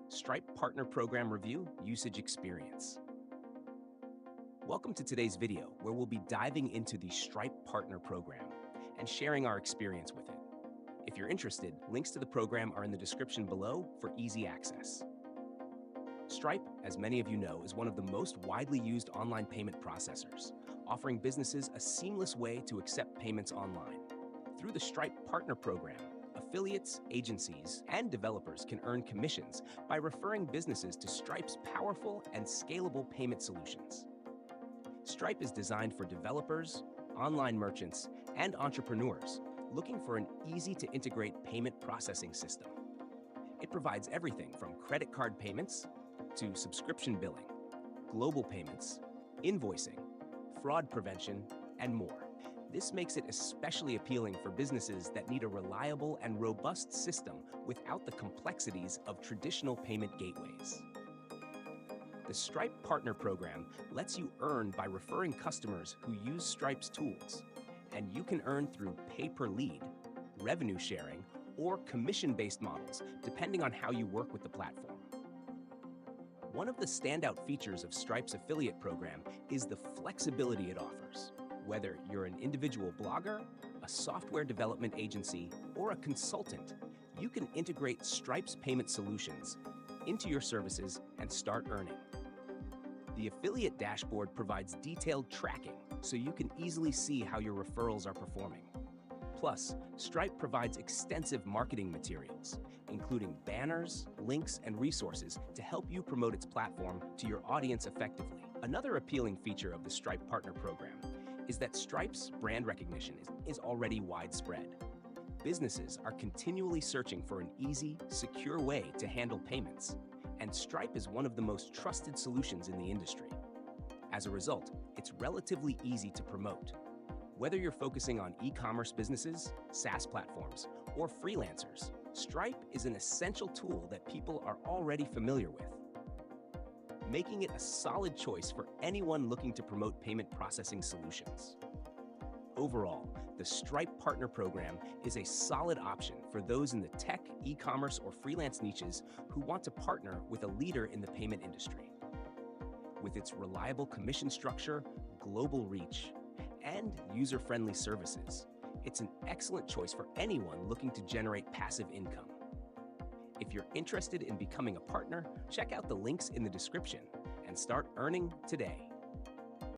Stripe Partner Program Review Usage Experience. Welcome to today's video, where we'll be diving into the Stripe Partner Program and sharing our experience with it. If you're interested, links to the program are in the description below for easy access. Stripe, as many of you know, is one of the most widely used online payment processors, offering businesses a seamless way to accept payments online. Through the Stripe Partner Program, affiliates, agencies, and developers can earn commissions by referring businesses to Stripe's powerful and scalable payment solutions. Stripe is designed for developers, online merchants, and entrepreneurs looking for an easy-to-integrate payment processing system. It provides everything from credit card payments to subscription billing, global payments, invoicing, fraud prevention, and more. This makes it especially appealing for businesses that need a reliable and robust system without the complexities of traditional payment gateways. The Stripe Partner Program lets you earn by referring customers who use Stripe's tools, and you can earn through pay-per-lead, revenue sharing, or commission-based models, depending on how you work with the platform. One of the standout features of Stripe's affiliate program is the flexibility it offers. Whether you're an individual blogger, a software development agency, or a consultant, you can integrate Stripe's payment solutions into your services and start earning. The affiliate dashboard provides detailed tracking so you can easily see how your referrals are performing. Plus, Stripe provides extensive marketing materials, including banners, links, and resources to help you promote its platform to your audience effectively. Another appealing feature of the Stripe Partner Program is that Stripe's brand recognition is already widespread. Businesses are continually searching for an easy, secure way to handle payments, and Stripe is one of the most trusted solutions in the industry. As a result, it's relatively easy to promote. Whether you're focusing on e-commerce businesses, SaaS platforms, or freelancers, Stripe is an essential tool that people are already familiar with, making it a solid choice for anyone looking to promote payment processing solutions. Overall, the Stripe Partner Program is a solid option for those in the tech, e-commerce, or freelance niches who want to partner with a leader in the payment industry. With its reliable commission structure, global reach, and user-friendly services, it's an excellent choice for anyone looking to generate passive income. If you're interested in becoming a partner, check out the links in the description and start earning today.